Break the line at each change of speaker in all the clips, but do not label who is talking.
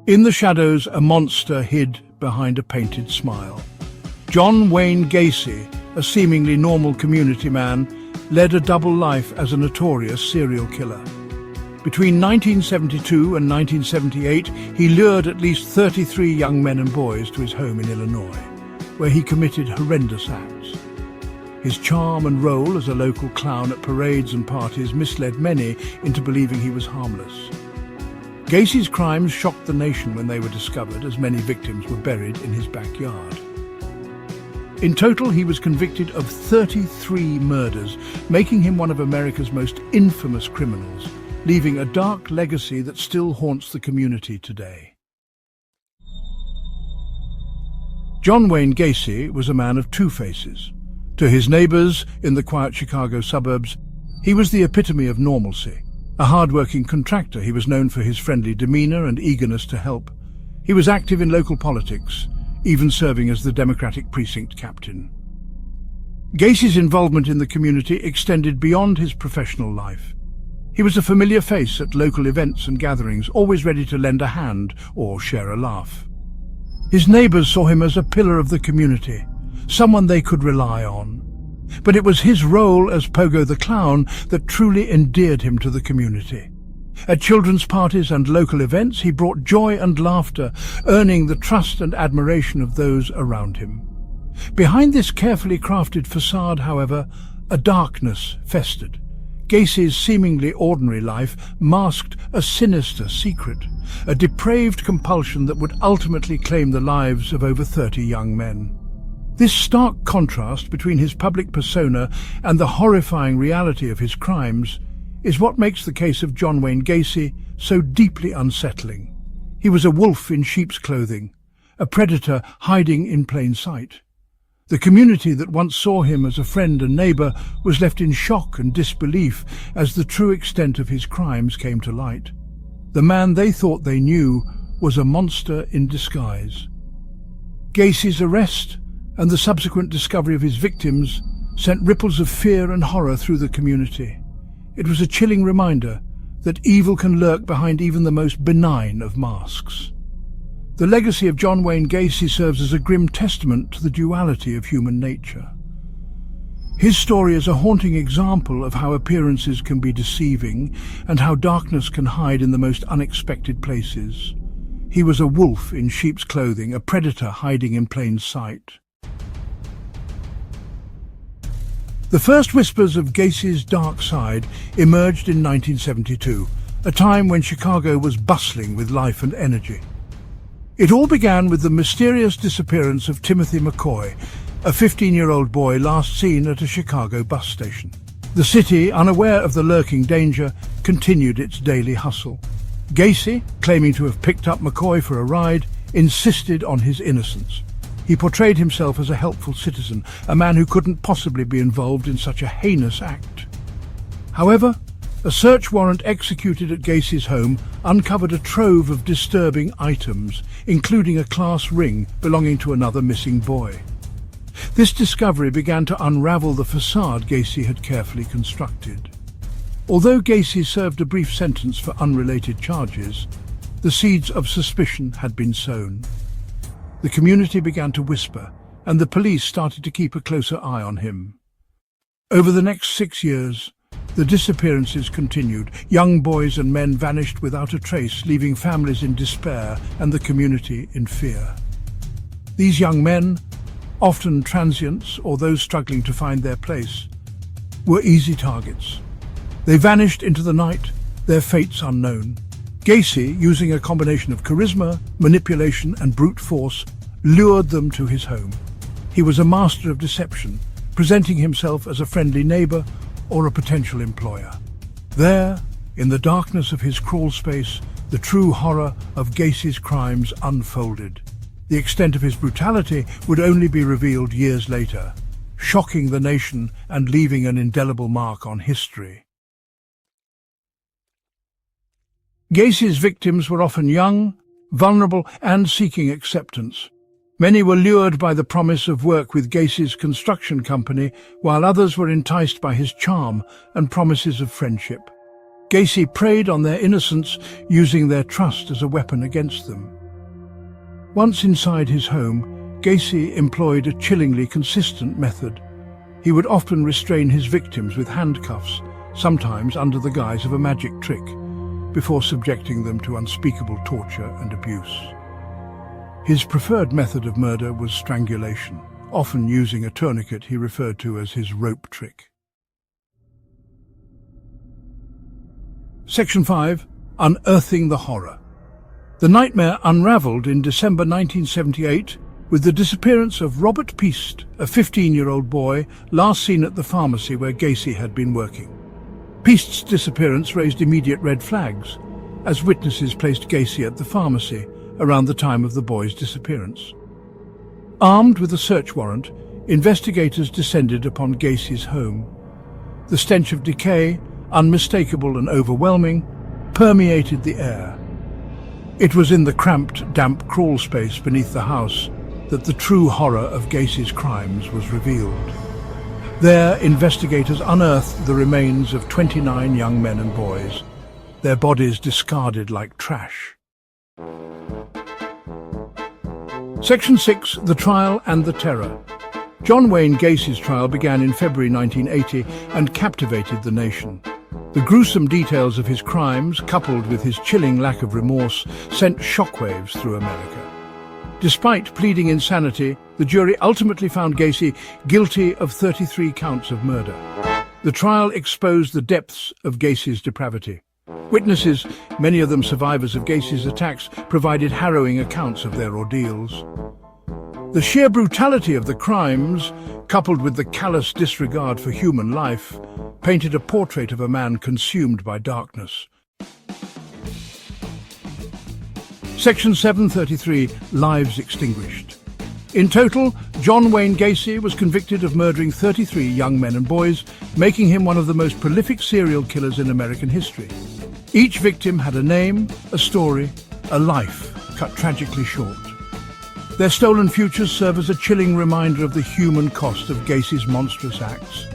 In the shadows, a monster hid behind a painted smile. John Wayne Gacy, a seemingly normal community man, led a double life as a notorious serial killer. Between 1972 and 1978, he lured at least 33 young men and boys to his home in Illinois, where he committed horrendous acts. His charm and role as a local clown at parades and parties misled many into believing he was harmless. Gacy's crimes shocked the nation when they were discovered, as many victims were buried in his backyard. In total, he was convicted of 33 murders, making him one of America's most infamous criminals, leaving a dark legacy that still haunts the community today. John Wayne Gacy was a man of two faces. To his neighbors in the quiet Chicago suburbs, he was the epitome of normalcy. A hard-working contractor, he was known for his friendly demeanor and eagerness to help. He was active in local politics, even serving as the Democratic precinct captain. Gacy's involvement in the community extended beyond his professional life. He was a familiar face at local events and gatherings, always ready to lend a hand or share a laugh. His neighbors saw him as a pillar of the community, someone they could rely on. But it was his role as Pogo the Clown that truly endeared him to the community. At children's parties and local events, he brought joy and laughter, earning the trust and admiration of those around him. Behind this carefully crafted facade, however, a darkness festered. Gacy's seemingly ordinary life masked a sinister secret, a depraved compulsion that would ultimately claim the lives of over 30 young men. This stark contrast between his public persona and the horrifying reality of his crimes is what makes the case of John Wayne Gacy so deeply unsettling. He was a wolf in sheep's clothing, a predator hiding in plain sight. The community that once saw him as a friend and neighbor was left in shock and disbelief as the true extent of his crimes came to light. The man they thought they knew was a monster in disguise. Gacy's arrest and the subsequent discovery of his victims sent ripples of fear and horror through the community. It was a chilling reminder that evil can lurk behind even the most benign of masks. The legacy of John Wayne Gacy serves as a grim testament to the duality of human nature. His story is a haunting example of how appearances can be deceiving and how darkness can hide in the most unexpected places. He was a wolf in sheep's clothing, a predator hiding in plain sight. The first whispers of Gacy's dark side emerged in 1972, a time when Chicago was bustling with life and energy. It all began with the mysterious disappearance of Timothy McCoy, a 15-year-old boy last seen at a Chicago bus station. The city, unaware of the lurking danger, continued its daily hustle. Gacy, claiming to have picked up McCoy for a ride, insisted on his innocence. He portrayed himself as a helpful citizen, a man who couldn't possibly be involved in such a heinous act. However, a search warrant executed at Gacy's home uncovered a trove of disturbing items, including a class ring belonging to another missing boy. This discovery began to unravel the facade Gacy had carefully constructed. Although Gacy served a brief sentence for unrelated charges, the seeds of suspicion had been sown. The community began to whisper, and the police started to keep a closer eye on him. Over the next 6 years, the disappearances continued. Young boys and men vanished without a trace, leaving families in despair and the community in fear. These young men, often transients or those struggling to find their place, were easy targets. They vanished into the night, their fates unknown. Gacy, using a combination of charisma, manipulation and brute force, lured them to his home. He was a master of deception, presenting himself as a friendly neighbor or a potential employer. There, in the darkness of his crawl space, the true horror of Gacy's crimes unfolded. The extent of his brutality would only be revealed years later, shocking the nation and leaving an indelible mark on history. Gacy's victims were often young, vulnerable, and seeking acceptance. Many were lured by the promise of work with Gacy's construction company, while others were enticed by his charm and promises of friendship. Gacy preyed on their innocence, using their trust as a weapon against them. Once inside his home, Gacy employed a chillingly consistent method. He would often restrain his victims with handcuffs, sometimes under the guise of a magic trick, before subjecting them to unspeakable torture and abuse. His preferred method of murder was strangulation, often using a tourniquet he referred to as his rope trick. Section 5. Unearthing the horror. The nightmare unraveled in December 1978 with the disappearance of Robert Piest, a 15-year-old boy last seen at the pharmacy where Gacy had been working. Piest's disappearance raised immediate red flags, as witnesses placed Gacy at the pharmacy around the time of the boy's disappearance. Armed with a search warrant, investigators descended upon Gacy's home. The stench of decay, unmistakable and overwhelming, permeated the air. It was in the cramped, damp crawl space beneath the house that the true horror of Gacy's crimes was revealed. There, investigators unearthed the remains of 29 young men and boys, their bodies discarded like trash. Section 6. The Trial and the Terror. John Wayne Gacy's trial began in February 1980 and captivated the nation. The gruesome details of his crimes, coupled with his chilling lack of remorse, sent shockwaves through America. Despite pleading insanity, the jury ultimately found Gacy guilty of 33 counts of murder. The trial exposed the depths of Gacy's depravity. Witnesses, many of them survivors of Gacy's attacks, provided harrowing accounts of their ordeals. The sheer brutality of the crimes, coupled with the callous disregard for human life, painted a portrait of a man consumed by darkness. Section 733. Lives extinguished. In total, John Wayne Gacy was convicted of murdering 33 young men and boys, making him one of the most prolific serial killers in American history. Each victim had a name, a story, a life cut tragically short. Their stolen futures serve as a chilling reminder of the human cost of Gacy's monstrous acts.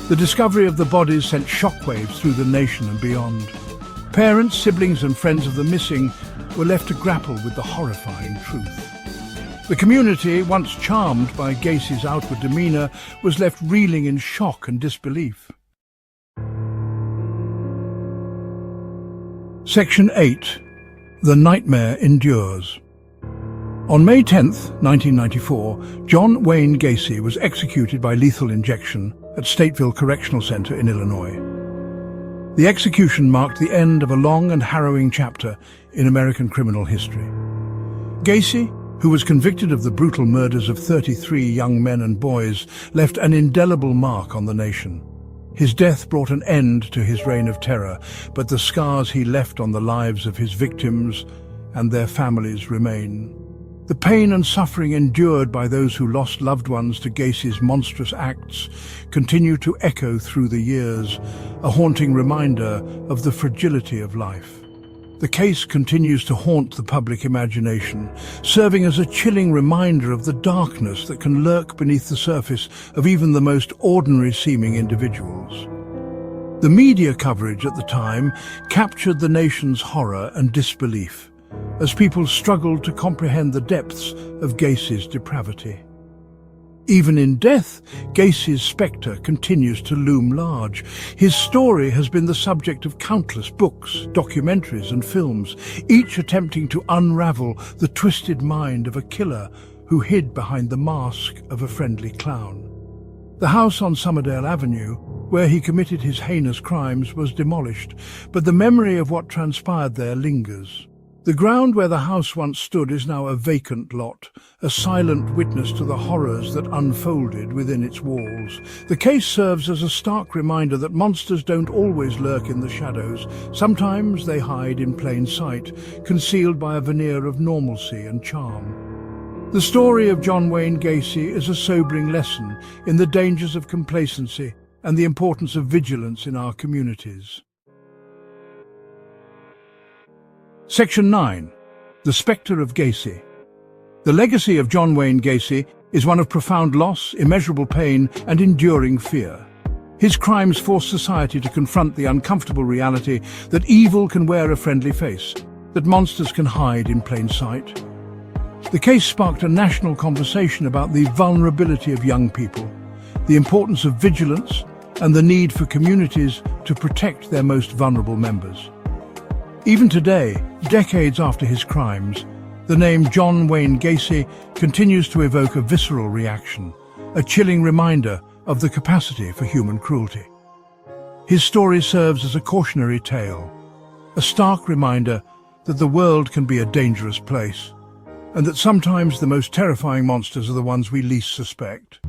The discovery of the bodies sent shockwaves through the nation and beyond. Parents, siblings and friends of the missing were left to grapple with the horrifying truth. The community, once charmed by Gacy's outward demeanor, was left reeling in shock and disbelief. Section 8. The Nightmare Endures. On May 10, 1994, John Wayne Gacy was executed by lethal injection at Stateville Correctional Center in Illinois. The execution marked the end of a long and harrowing chapter in American criminal history. Gacy, who was convicted of the brutal murders of 33 young men and boys, left an indelible mark on the nation. His death brought an end to his reign of terror, but the scars he left on the lives of his victims and their families remain. The pain and suffering endured by those who lost loved ones to Gacy's monstrous acts continue to echo through the years, a haunting reminder of the fragility of life. The case continues to haunt the public imagination, serving as a chilling reminder of the darkness that can lurk beneath the surface of even the most ordinary-seeming individuals. The media coverage at the time captured the nation's horror and disbelief, as people struggled to comprehend the depths of Gacy's depravity. Even in death, Gacy's spectre continues to loom large. His story has been the subject of countless books, documentaries and films, each attempting to unravel the twisted mind of a killer who hid behind the mask of a friendly clown. The house on Somerdale Avenue, where he committed his heinous crimes, was demolished, but the memory of what transpired there lingers. The ground where the house once stood is now a vacant lot, a silent witness to the horrors that unfolded within its walls. The case serves as a stark reminder that monsters don't always lurk in the shadows. Sometimes they hide in plain sight, concealed by a veneer of normalcy and charm. The story of John Wayne Gacy is a sobering lesson in the dangers of complacency and the importance of vigilance in our communities. Section 9. The Spectre of Gacy. The legacy of John Wayne Gacy is one of profound loss, immeasurable pain, and enduring fear. His crimes force society to confront the uncomfortable reality that evil can wear a friendly face, that monsters can hide in plain sight. The case sparked a national conversation about the vulnerability of young people, the importance of vigilance, and the need for communities to protect their most vulnerable members. Even today, decades after his crimes, the name John Wayne Gacy continues to evoke a visceral reaction, a chilling reminder of the capacity for human cruelty. His story serves as a cautionary tale, a stark reminder that the world can be a dangerous place, and that sometimes the most terrifying monsters are the ones we least suspect.